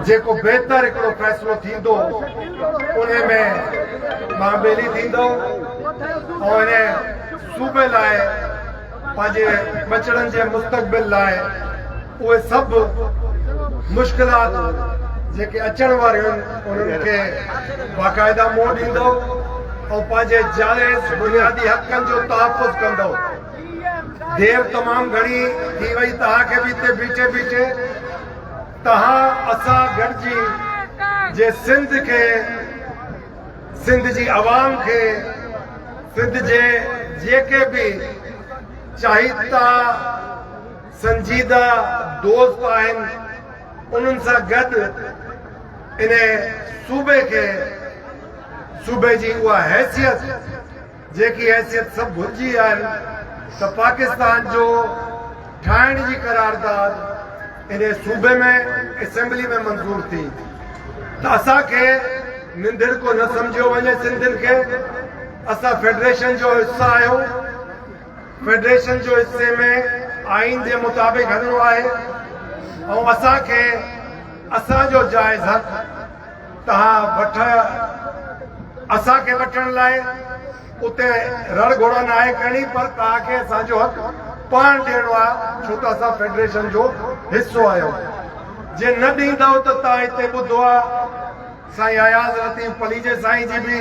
जेको बहितर हिकिड़ो फ़ैसिलो थींदो उन में मां ॿेली थींदो ऐं इन सूबे लाइ पंहिंजे बचड़नि जे मुस्तक़बिल लाइ उहे सभु मुश्किलात जेके अचण वारियूं आहिनि उन्हनि खे बाक़ाइदा मोड़ ॾींदो ऐं पंहिंजे जाइज़ बुनियादी हक़नि जो तहफ़ुज़ कंदो। देर तमामु घणी थी वई तव्हांखे बि हिते बीठे बीठे तव्हां असां गॾिजी जे सिंध खे, सिंध जी आवाम खे, सिंध जे जेके बि चाहीता संजीदा दोस्त आहिनि उन्हनि सां गॾु इन सूबे खे, सूबे जी उहा हैसियत जेकी हैसियत सभु भुलिजी आहिनि त पाकिस्तान जो ठाहिण जी करारदाद इन सूबे में असेंबली में मंज़ूर थी त असांखे निंदड़ को न सम्झियो वञे। सिंधियुनि खे असां फेडरेशन जो हिस्सा आहियूं, फेडरेशन जो हिस्से में आइन जे मुताबिक़ हलणो आहे ऐं असांखे असांजो जाइज़ हक़ तव्हां असांखे वठण लाइ उते रड़ घोड़ा न आहे करणी, पर तव्हांखे असांजो हक़ पाण ॾियणो आहे छो त असां फेडरेशन जो हिसो आहियूं। जे न ॾींदव त तव्हां हिते ॿुधो आहे साईं अयाज़ लतीफ़ पलीजे साईं जी बि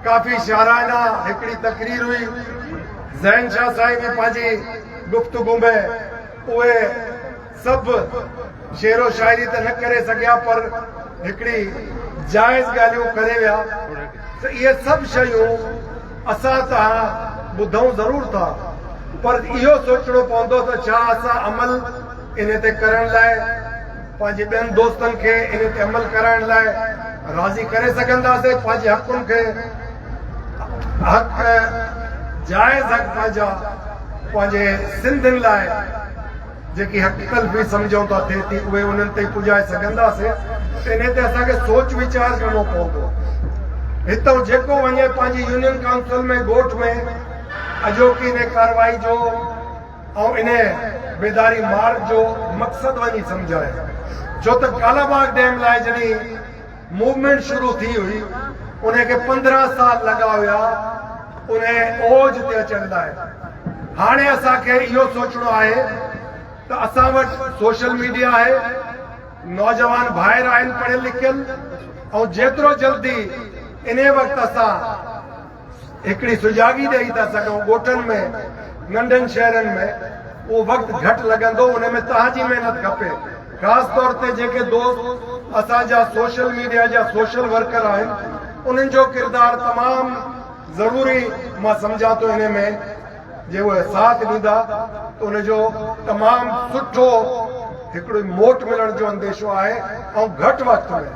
काफ़ी शाराना हिकिड़ी तकरीर हुई, ज़ैन शाह साईं बि पंहिंजी गुफ़्तगू में उहे सभु शेरो शाइरी त न करे सघिया पर हिकिड़ी जाइज़ ॻाल्हियूं करे विया। त इहे सभु शयूं असां तव्हां ॿुधूं ज़रूरु था, पर इहो सोचणो पवंदो त छा असां अमल इन ते करण लाइ पंहिंजे ॿियनि दोस्तनि खे इन ते अमल करण लाइ राज़ी करे सघंदासीं। पंहिंजे हक़ुनि खे हक़ जाइज़ हक़ पंहिंजा पंहिंजे सिंधियुनि लाइ जेकी हक़ तलफ़ी सम्झूं था थिए थी उहे उन्हनि ते पुॼाए सघंदासीं। इन ते असांखे सोच वीचार करणो पवंदो। हितां जेको वञे पंहिंजी यूनियन काउंसिल में ॻोठ में अॼोकी इन कार्रवाई जो ऐं इन बेदारी मार्ग जो मक़सदु वञी सम्झाए, छो त कालाबाग डैम लाइ जॾहिं मूवमेंट शुरू थी हुई उनखे 15 साल लॻा हुया उन ओज ते अचण लाइ। हाणे असांखे इहो सोचणो आहे त असां वटि सोशल मीडिया आहे, नौजवान भाइर आहिनि पढ़ियल लिखियल, ऐं जेतिरो जल्दी इन वक़्तु असां हिकिड़ी सुजागी ॾेई था सघूं ॻोठनि में नंढनि शहरनि में उहो वक़्तु घटि लॻंदो। उन में तव्हांजी महिनत खपे, ख़ासि तौर ते जेके दोस्त असांजा सोशल मीडिया जा सोशल वर्कर आहिनि उन्हनि जो किरदारु तमामु ज़रूरी मां सम्झां थो। इन में जे उहे साथ ॾींदा त उनजो तमामु सुठो हिकिड़ो मोट मिलण जो अंदेशो आहे ऐं घटि वक़्त में।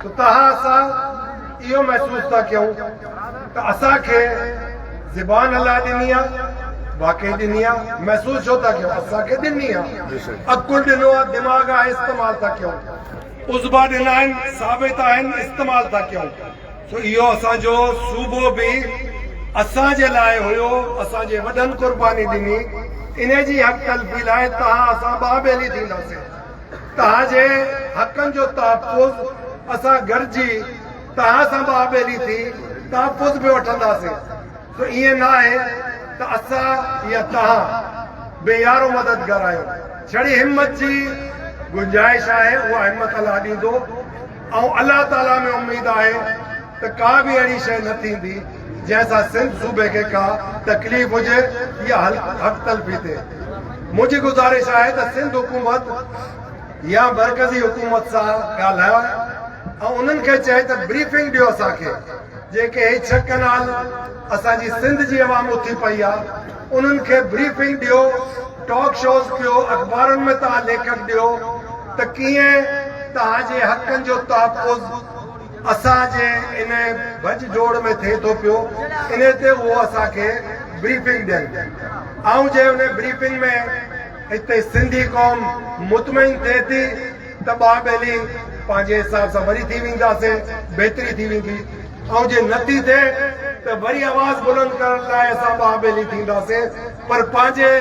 त तव्हां असां इहो महसूस था कयूं त असांखे ज़बान अलाह ॾिनी आहे, वाकई ॾिनी आहे, महसूस छो था कयूं असांखे ॾिनी आहे, अकुल ॾिनो आहे, दिमाग़ आहे, इस्तेमालु था कयूं, उज़बा ॾिना आहिनि, साबित आहिनि, इस्तेमालु था कयूं। सो इहो असांजो सूबो बि असांजे लाइ हुयो, असांजे वॾनि क़ुर्बानी ॾिनी, इन जी हक़ तलफ़ी लाइ तव्हां असां ॿाबेली थींदासीं। तव्हांजे हक़नि जो तहफ़ुज़ असां गॾिजी तव्हां सां ॿाबेली थी तहफ़ुज़ बि वठंदासीं। त ईअं न आहे त असां या तव्हां बेयारो मददगार आहियो। छड़ी हिमत जी गुंजाइश आहे, उहा हिमत अलाह ॾींदो ऐं अलाह ताला में उमेद आहे त का बि अहिड़ी शइ न थींदी जंहिंसां सिंध सूबे खे का तकलीफ़ हुजे या हक़ तलफ़ी थिए। मुंहिंजी गुज़ारिश आहे त सिंध हुकूमत या मरकज़ी हुकूमत सां ॻाल्हायो ऐं उन्हनि खे चए त ब्रीफिंग ॾियो असांखे। जेके 6 कनाल असांजी सिंध जी अवाम उथी पई आहे उन्हनि खे ब्रीफिंग ॾियो, टॉक शोज़ कयो, अख़बारुनि में तव्हां लेखक ॾियो त कीअं तव्हांजे हक़नि जो तहफ़ुज़ असांजे इन भज जोड़ में थिए थो पियो। इन ते उहो असांखे ब्रीफिंग ॾियनि ऐं जे उन ब्रीफिंग में हिते सिंधी क़ौम मुतमइन थिए थी त ॿाबेली पंहिंजे हिसाब सां वरी थी वेंदासीं, बहितरी थी वेंदी। ऐं जे नथी थिए त वरी आवाज़ बुलंद करण लाइ असां ॿाबेली थींदासीं, पर पंहिंजे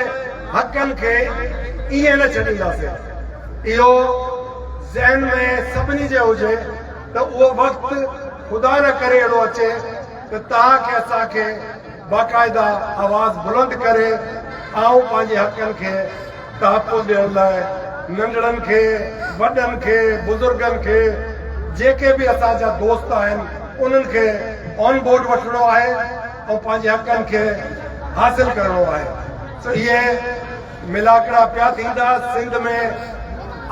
हक़नि खे ईअं न छॾींदासीं। इहो ज़हन में सभिनी जे हुजे त उहो वक़्तु ख़ुदा न करे अहिड़ो अचे त तव्हांखे असांखे बाक़ाइदा आवाज़ बुलंद करे ऐं पंहिंजे हक़नि खे तहफ़ुज़ ॾियण लाइ नंढड़नि खे वॾनि खे बुज़ुर्गनि खे जेके बि असांजा दोस्त आहिनि उन्हनि खे ऑन बोर्ड वठिणो आहे ऐं पंहिंजे हक़नि खे हासिल करिणो आहे। त इहे मिलाकड़ा पिया थींदा सिंध में।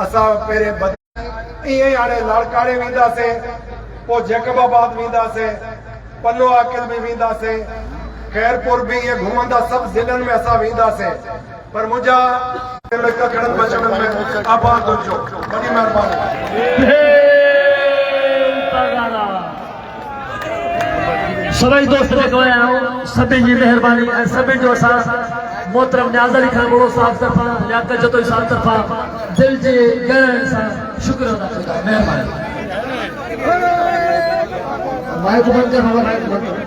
असां पहिरें ईअं ई हाणे लाड़काणे वेंदासीं, पोइ जैकबाबाद वेंदासीं, पनो आकिल बि वेंदासीं, खैरपुर बि ईअं घुमंदा, सभु ज़िलनि में असां वेंदासीं। पर मुंहिंजा ककड़नि बचड़नि में आबाद हुजो। वॾी महिरबानी। सभी दोस्त जेको आहियो सभिनि जी महिरबानी ऐं सभिनि जो असां मोहतरम न्याज़ अली खान बोलो साहब तरफ़ां या कजतोई साहब तरफ़ां दिल जे गहराइनि सां शुक्र अदा कंदा आहियूं। महिरबानी। माइक बंदि कर, माइक बंदि कर।